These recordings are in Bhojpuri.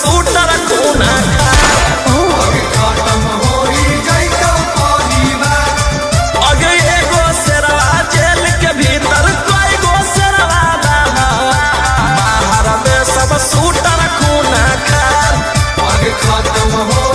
सूटर खूना खा अगे एगो शेरवा जेल के भीतर कोई गो शेरवा बाहर में सब सूटर खूना खा खत्म हो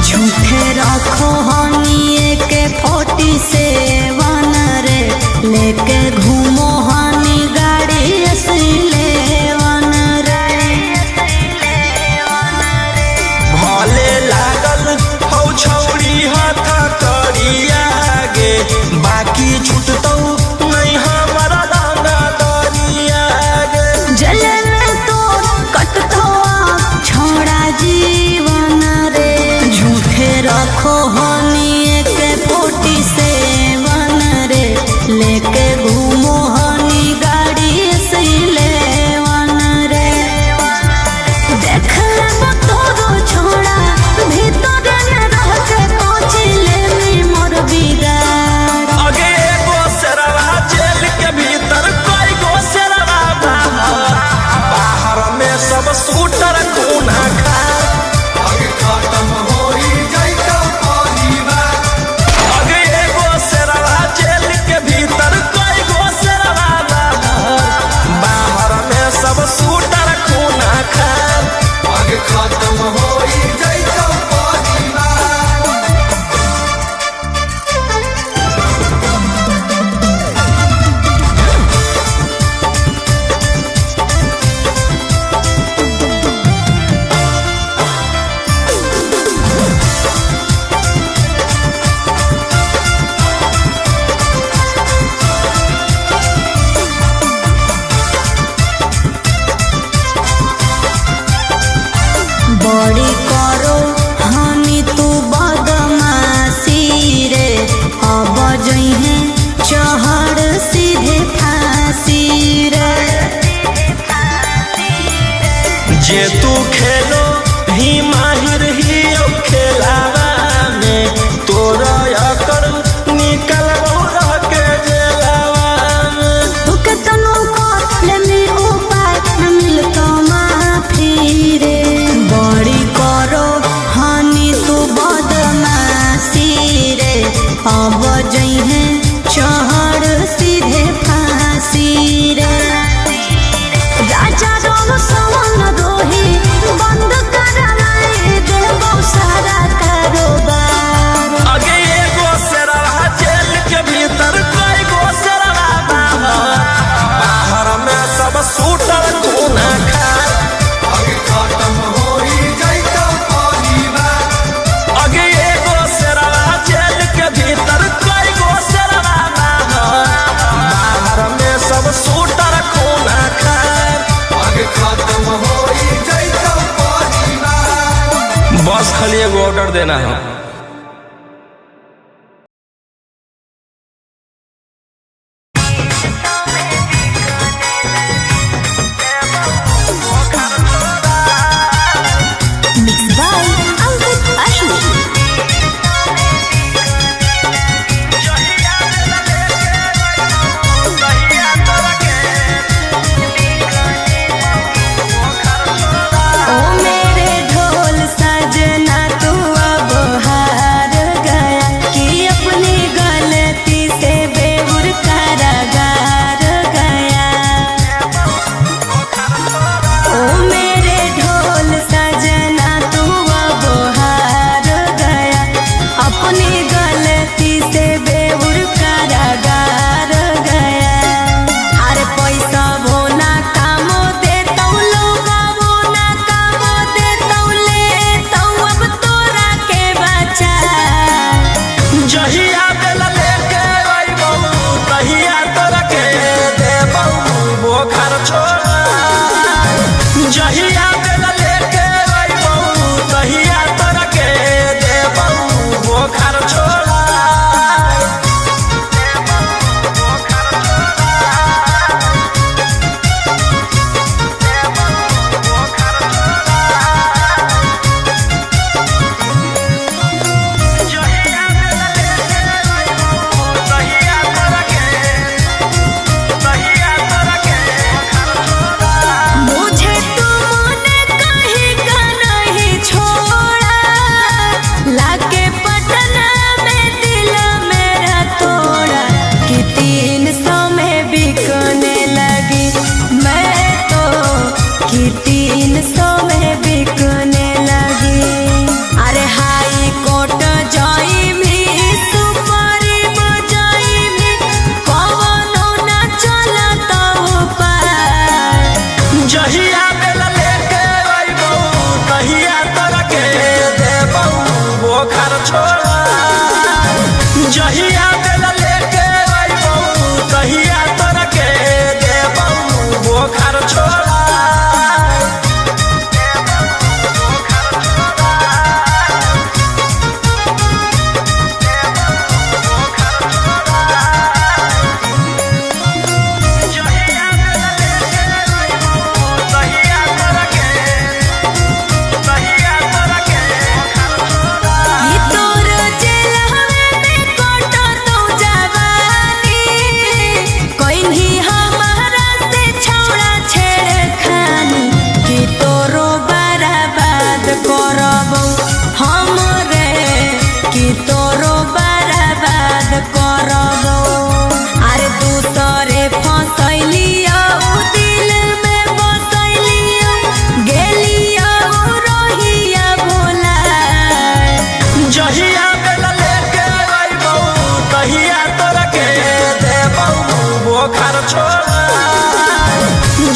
झूठे रखो हनिए के 47 रे लेके घूमो हनी गाड़ी असलेवन रे भले लागल हौ छौरी हाथ करिया गे बाकी छूटतौ नहीं हमारा डांगा दरिया गे जले में तो कटतो छोड़ा जीवन रे झूठे रखो हनी के 47 रे लेके घूमो हनी गाड़ी असलेवन रे देख ले तोरो छोड़ा भीतर रह के पहुँचले में मोर बिगाड़ अगे एगो शेरवा जेल के भीतर कोई गो शेरवा बाहर में सब सूटर खूना खा खत्म हो अगे एगो शेरवा जेल के भीतर कोई गो शेरवा बाहर में सब सूटर खूना खा खत्म हो बड़ी करो हनी तू बदमाशी रे अब जइहे चहड़ सीधे फांसी रे जे तू खेलो ही माहिर ही खेलावा में तोरा अकर निकल रह के जेलावा में तू के तनु को लेमी उपाय न मिलतो माफी रे बड़ी करो हनी तू बदमाशी रे अब जइहे चहड़ सीधे फांसी रे राजा रोग सवन रोही बंद कराए देबो सारा कारोबार अगे एगो शेरवा जेल के भीतर कोई गो शेरवा बाहर में सब सूटर खूना खा खत्म हो अगे एगो शेरवा जेल के भीतर कोई गो शेरवा बाहर में सब सूटर खूना खा खत्म हो बस खाली एगो ऑर्डर देना है Mixed by Ankit Ashmi. ओ मेरे ढोल सजना तू अब जहिया बेला लेके अइबौ तहिया तोरा के देबौ बोखर छोड़ा।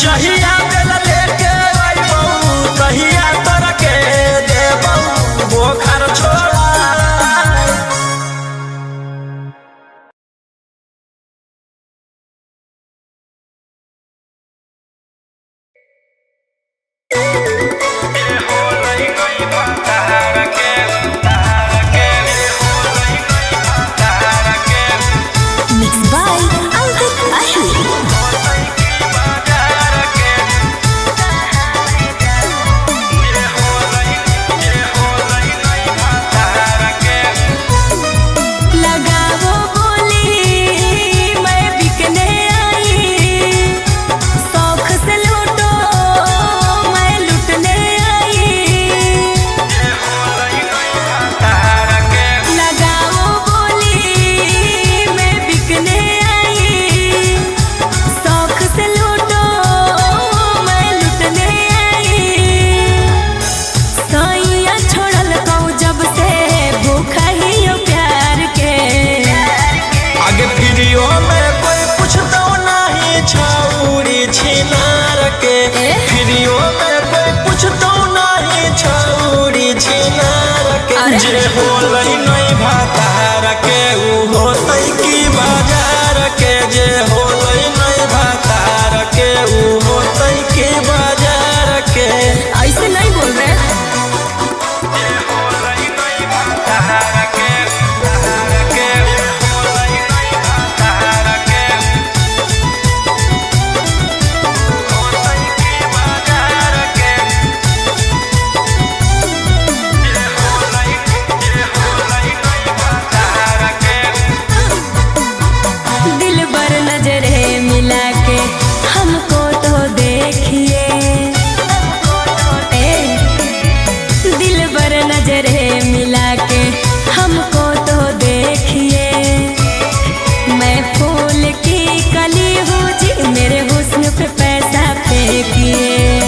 जहिया बेला लेके अइबौ तहिया तोरा के देबौ बोखर छोड़ा। Mixed by Ankit Ashwin. लगाओ बोली मैं बिकने आई, शौक से लूटो मैं लुटने आई। लगाओ बोली मैं बिकने आई, शौक से लूटो मैं लुटने आई। सैया छोड़ल कौ जब से भूखा ही हो प्यार के। आगे फिरियो में कोई पूछतो नहीं छौरी छिनार के। फिरियो में कोई पूछतो नहीं छौरी छिनार के। जे होलै नहीं भातार के उ होतै की बाजार के। जे होलै नहीं भातार के उ होतै की बाजार के। ऐसे नहीं बोल रहे। दिल बर नजरे मिला के हमको तो देखिए, दिल बर नजरे मिला के हमको तो देखिए। मैं फूल की कली हूँ जी, मेरे हुस्न पे पैसा फेंकिए।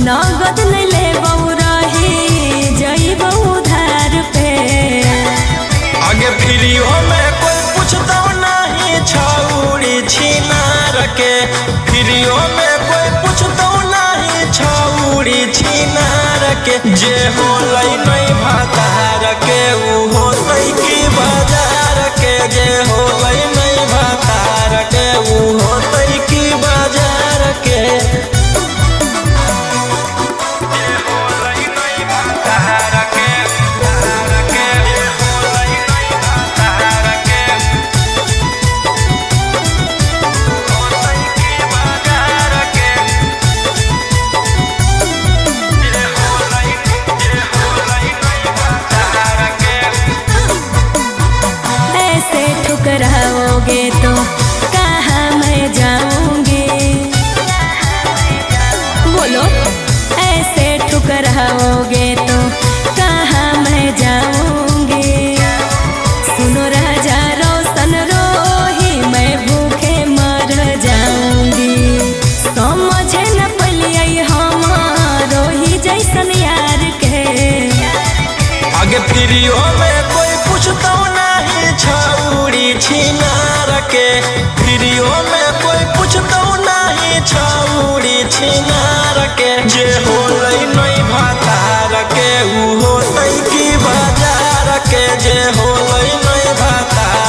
नगद नहीं ले बहु रही जई बहु धार पे। आगे फिरियो में कोई पूछतो नहीं छौरी छिनार के। फिरियो में कोई पूछतो नहीं छौरी छिनार के। जे होलै नहीं भातार के उ होतै की बाजार के। जे होलै नहीं भातार के उ होतै की बाजार के। ऐसे ठुकराओगे तो कहाँ मैं जाऊंगी, बोलो। ऐसे ठुकराओगे तो कहाँ मैं जाऊंगी। सुनो राजा रोशन रोही मैं भूखे मर जाऊंगी। समझे न पलिए हमारो ही जैसन यार के। आगे फिरियो में कोई पूछतो नहीं छौरी छिनार के। फिरियो में कोई पूछतो नहीं छौरी छिनार के। जे होलै नहीं भातार के उ होतै की बाजार के। जे होलै नहीं भातार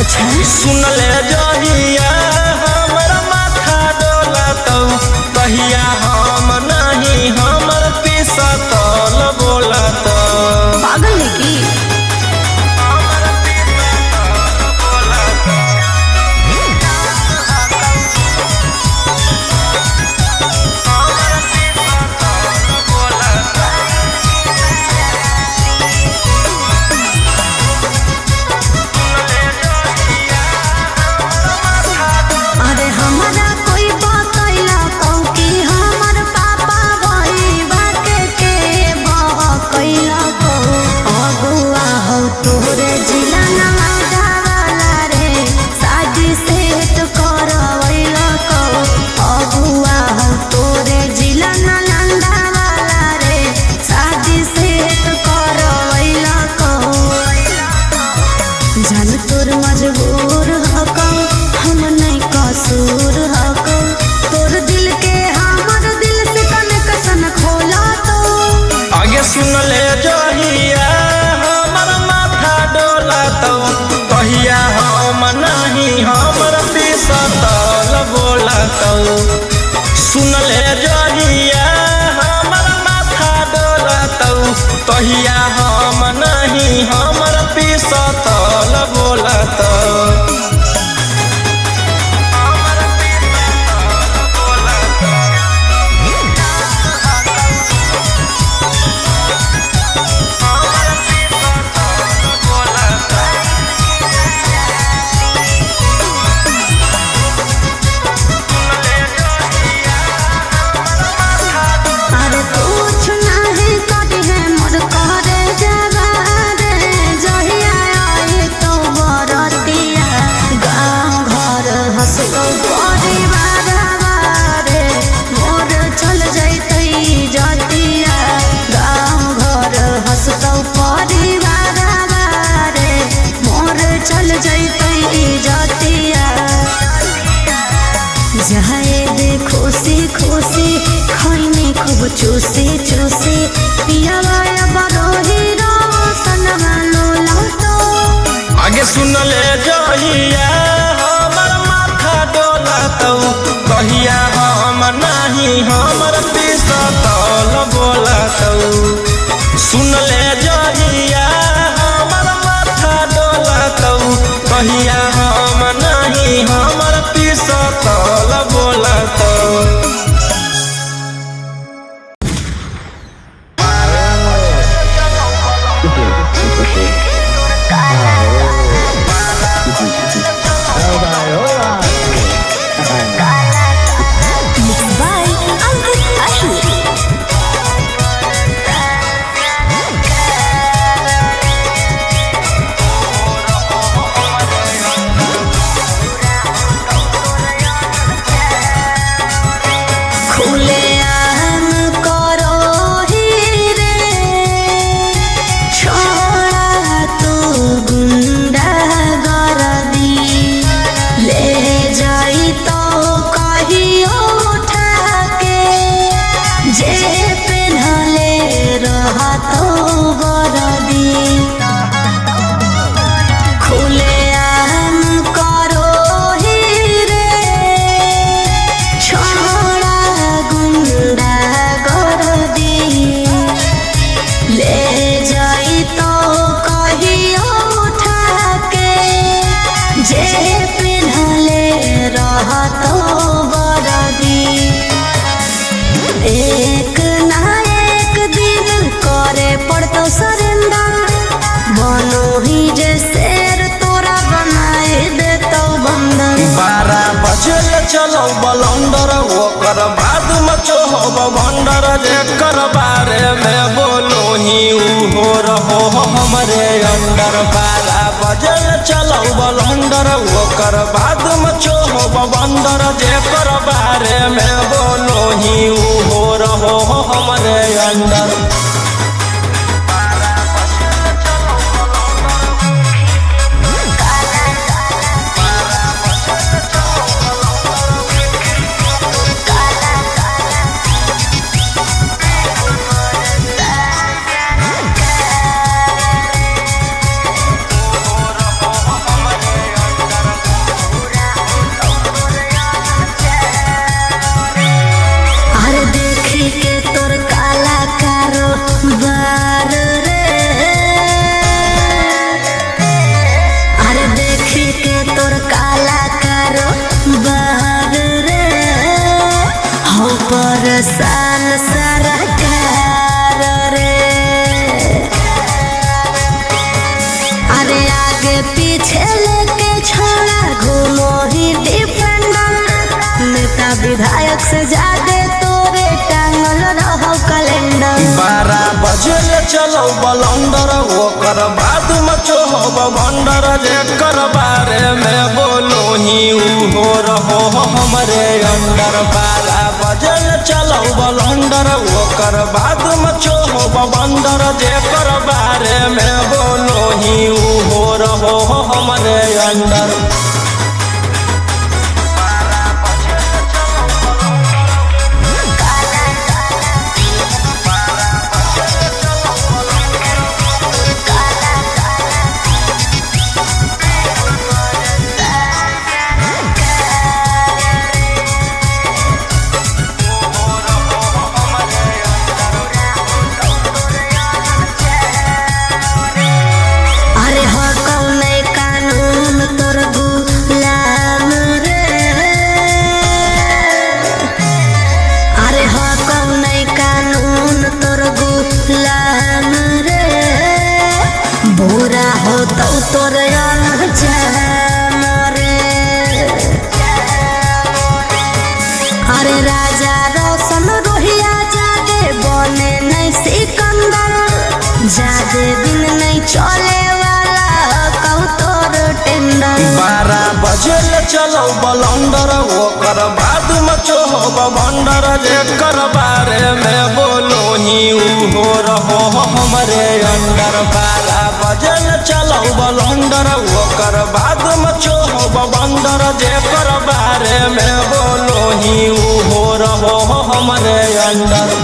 अच्छा सुन ले जहिया हमर माथा डोलत कहिया हम नहीं हमर पिसतल बोलत। पागल है की मजबूर हको हम नहीं कसूर हको तोर दिल के हमर दिल से कनेक्शन खोला तो आगे सुन ले जहिया हमर माथा डोलत कहिया हम नहीं हमर पिसतल बोलत। सुन ले जहिया हमर माथा डोलत कहिया हम नहीं हमर पिसतल बोलत। खुशी खुशी खैनी खूब चूसी चूसी पियावा बरोही रोशनमा लोला तो आगे सुन ले जहिया हमर माथा डोलत कहिया हम नहीं हमर पिसतल बोलत। सुन ले जहिया हमर माथा डोलत कहिया हम नहीं हमर पिसतल बोलत। एक ना एक दिन करे पड़तो सरेंडर बनो ही जे शेर तोरा बनाए देतो बंदर। 12 बजल चलो बलंदर ओकर बाद मचो हो भंडर जेकर बारे में बोलो ही हो रहो हमरे अंदर। 12 बजल चलो बलंदर ओकर बाद मचो हो बंदर जेकर बारे में बोलो ही हो रहो हमरे अंदर। साल सरकार रे। अरे आगे पीछे लेके छोड़ा घूमो ही डिफेंडर। नेता विधायक से ज्यादा तोरे टांगल रहो कैलेंडर। 12 बजे चलो बलंदर ओकर बाद मचो हो बंदर। जेकर बारे में बोलो ही हो रहो हमरे अंदर। 12 बजे चलो बलंदर ओकर बाद मचो हो बंदर। जेकर बारे में बोलो ही हो रहो हमरे अंदर। बुरा हो तो तोर अरे राजा रोशन रोहिया जादे बने नहीं सिकंदर। जादे दिन नहीं चले वाला कहू तोर टेंडर। 12 बजे चलो बलंदर ओकर बाद मचो हो बंदर। जेकर बारे में बोलो ही हो रहो हमरे अंदर। 12 बजे चलो बलंदर ओकर बाद मचो हो बंदर। जेकर बारे में बोलो ही हो रहो हमरे अंदर।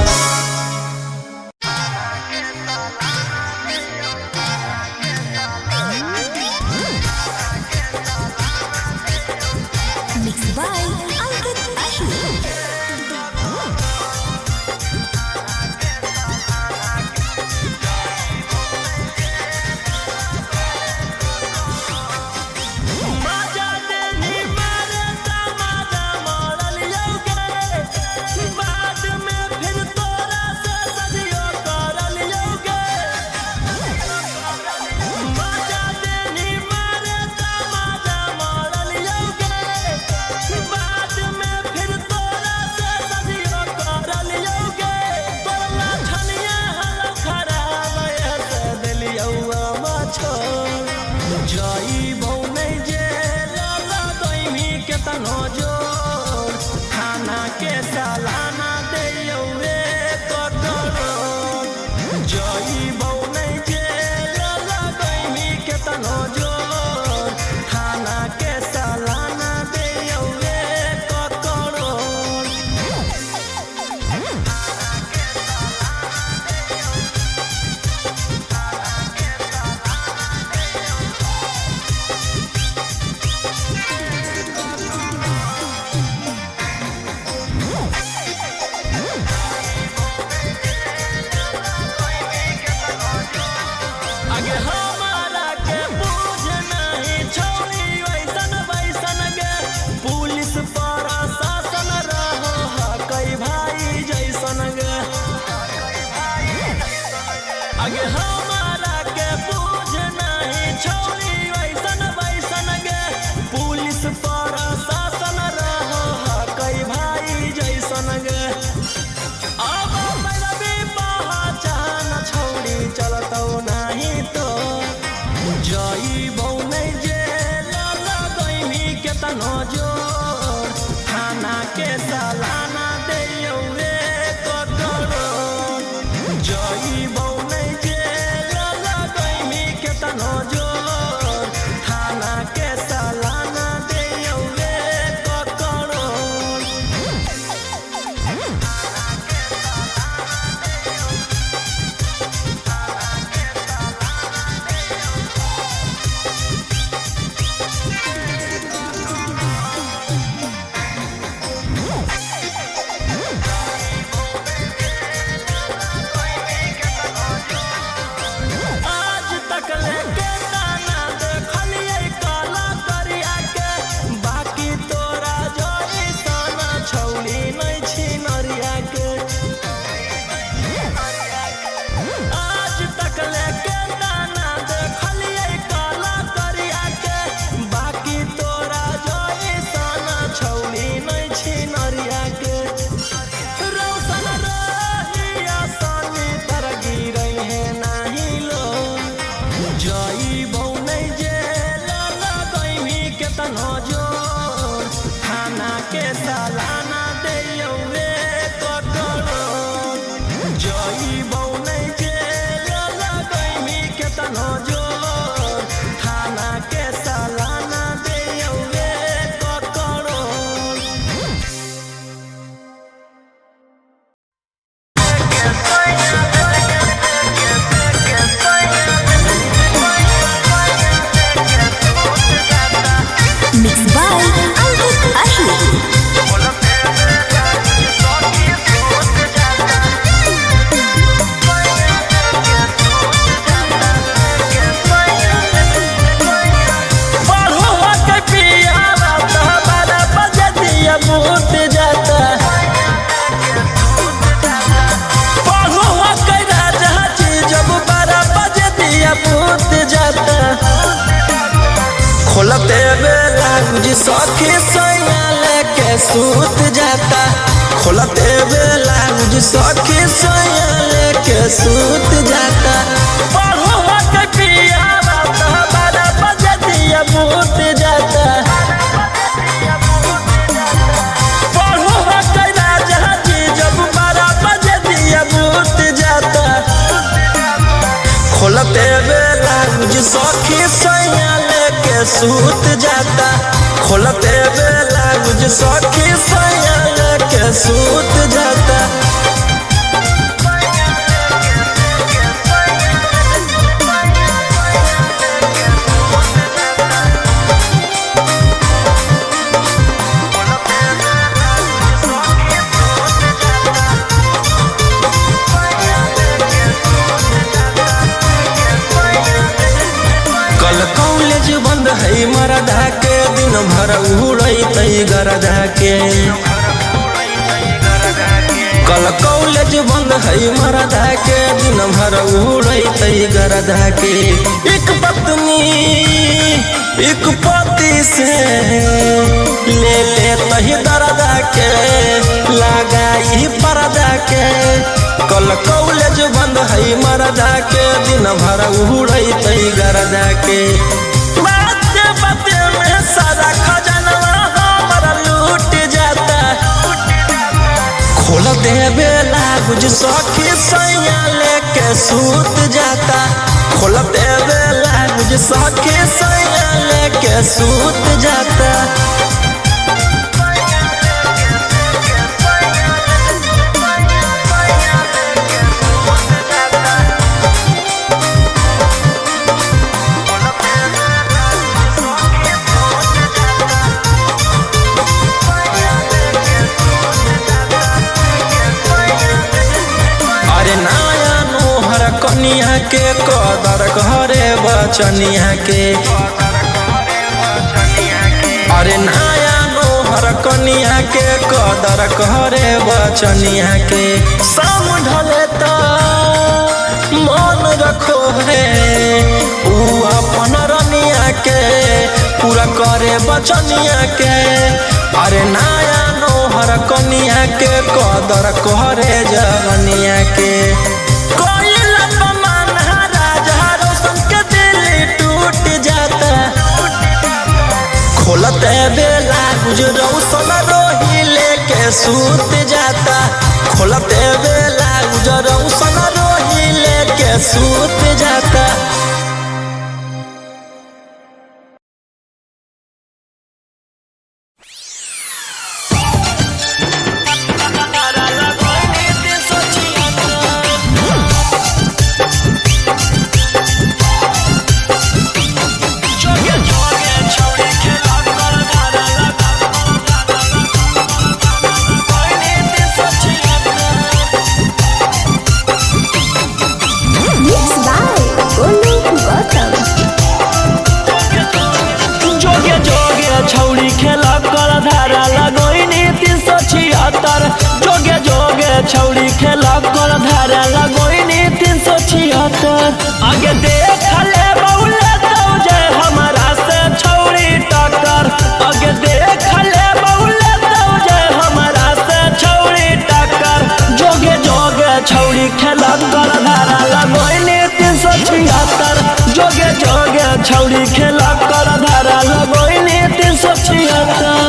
सालाना दे तो करो जई बौनै के लगैमी के तनो जो थाना के सालाना दे तो करो Mixed by Albert Ahir. खोलते बेला गुज सखी सैया लेके सूत जाता खोलते बेला गुज सखी सैया लेके सूत जाता पढ़ो के पिया रात 12 बजे दिया बूत जाता पढ़ो के राजा जी जब 12 बजे दिया बूत जाता खोलते बेला गुज सखी सैया सूत जाता खोलते बेला गुज सखी सैया लेके सूत जाता है मरदा के दिन भर उड़ै गरदा के कल कॉलेज बंद है मरदा के दिन भर उड़ै गरदा के एक पत्नी एक पति से ले तही दरदा के लगाई पर्दा के कल कॉलेज बंद है मरदा के दिन भर उड़ै गरदा के में सारा खजानवा हमारा लूट जाता खोल दे बेला गुज सखी सैया लेके सूत जाता खोल दे बेला गुज सखी सैया लेके सूत जाता कनिया के कदर घरे बचनिया के अरे नया नोहर कनिया के कदर घरे बचनिया के शाम ढले तो मन रखो है ऊ अपन रनिया के पूरा करे बचनिया के अरे नया नोहर कनिया के कदर घरे जवनिया के खोलते बेला गुजरो सोना रोही लेके सूत जाता खोलते बेला गुजरो सोना रोही लेके सूत जाता छौड़ी खेला कर धारा लगोइनी 376 आगे देख ले बौले तो जे हमारा से छौड़ी टक्कर आगे देख ले बौले तो जे हमारा से छौड़ी टक्कर जोगे जोगे छौड़ी खेला कर धारा लगोइनी 376 जोगे जोगे छौड़ी खेला कर धारा लगोइनी 376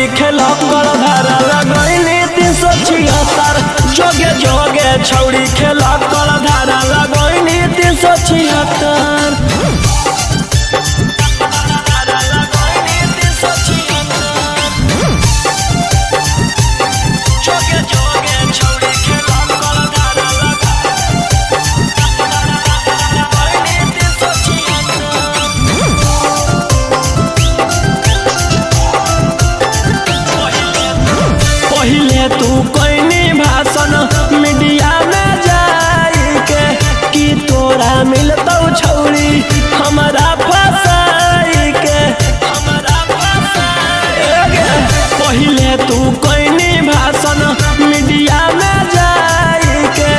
छौड़ी खेला कर धारा लगैनी 376 जोगे जोगे छौड़ी खेला कर धारा लगैनी 376 पहिले तू कोई भाषण मीडिया में जाई के कि तोरा मिलतौ छौड़ी हमारा फसाई के पहिले तू कोई भाषण मीडिया में जाई के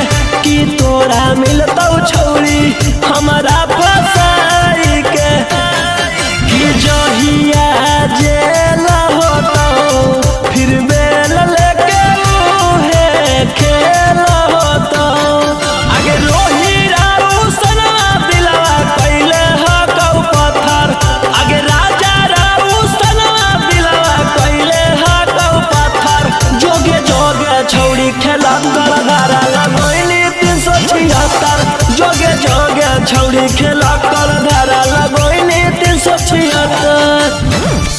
कि तोरा मिलतौ छौड़ी हमारा फसाई के कि जहिया जेल होतौ फिर बेल लेके उहे खेल होतौ आगे रोही राऊ सनवा दिलवा कैले हकौ पत्थर आगे राजा राऊ सनवा दिलवा कैले हकौ पत्थर जोगे जोगे छौड़ी खेला कर धारा लगैनी 376 जोगे जोगे छौड़ी खेला कर धारा लगैनी 376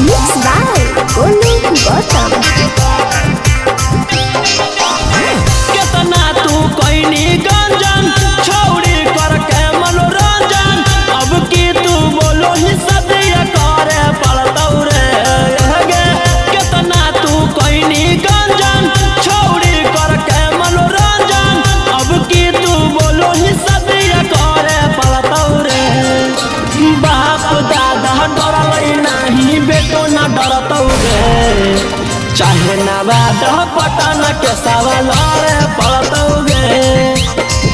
Mixed by Golu Gautam. केतना तू कोइनी गंजन छौड़ी करके मनोरंजन अब की तू बोलो ही सदिया करे पड़तौ रे गे केतना तू कोइनी गंजन छौड़ी करके मनोरंजन अब की तू बोलो ही सदिया करे पड़तौ रे बाप दादा डरलै नाही बेटो ना डरतौ रे चाहे नवाद पटन के सवाल रे पड़तौ गे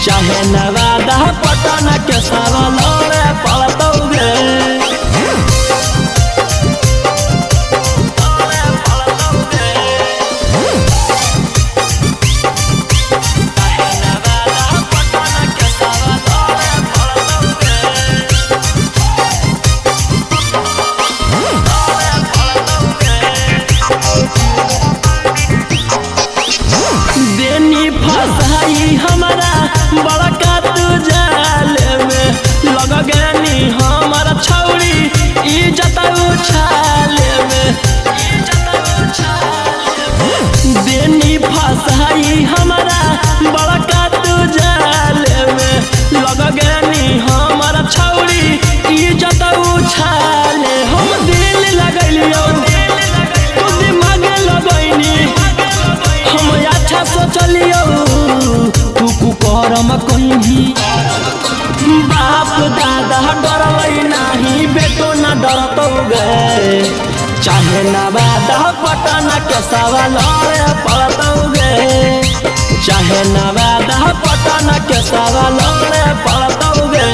चाहे नवाद पटन के सवाल रे पड़तौ गे देनी फसाई हमारा बड़का तू जाल में लग गनी हमारा छौड़ी इज्जत उछाल में देनी फसाई हमारा बड़का तू जाल में लग गनी हमारा छौड़ी इज्जत उछाल हम दिल लगलियो तू दिमाग लगैनी हम अच्छा सोचलियो तू कुकरम कहीं बाप दादा डरलै नाही बेटो ना डरतौ गे चाहे नवाद पटन के सवाल रे पड़तौ गे चाहे नवाद पटन के सवाल रे पड़तौ गे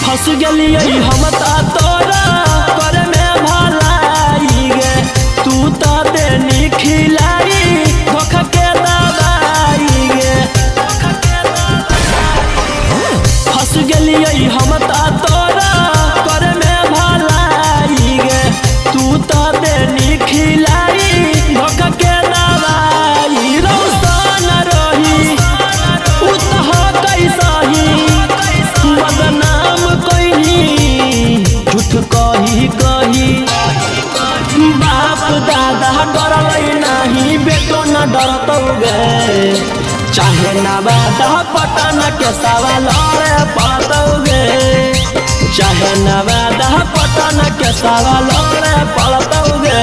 फंस गेलियै हम तोरा कर में भलाई गे तू तो देनी खिलाई धोखा के दवाई गे फंस गेलियै हम तोरा कर में भलाई गे तू तो देनी खिलाई धोखा के दवाई रौशन रही उतह कैसही बदनाम कही झूठ कही कही बाप दादा डरलै नाही बेटो न डरतौ गे चाहे नवाद पटन के सवाल रे पड़तौ गे चाहे नवाद पटन के सवाल रे पड़तौ गे।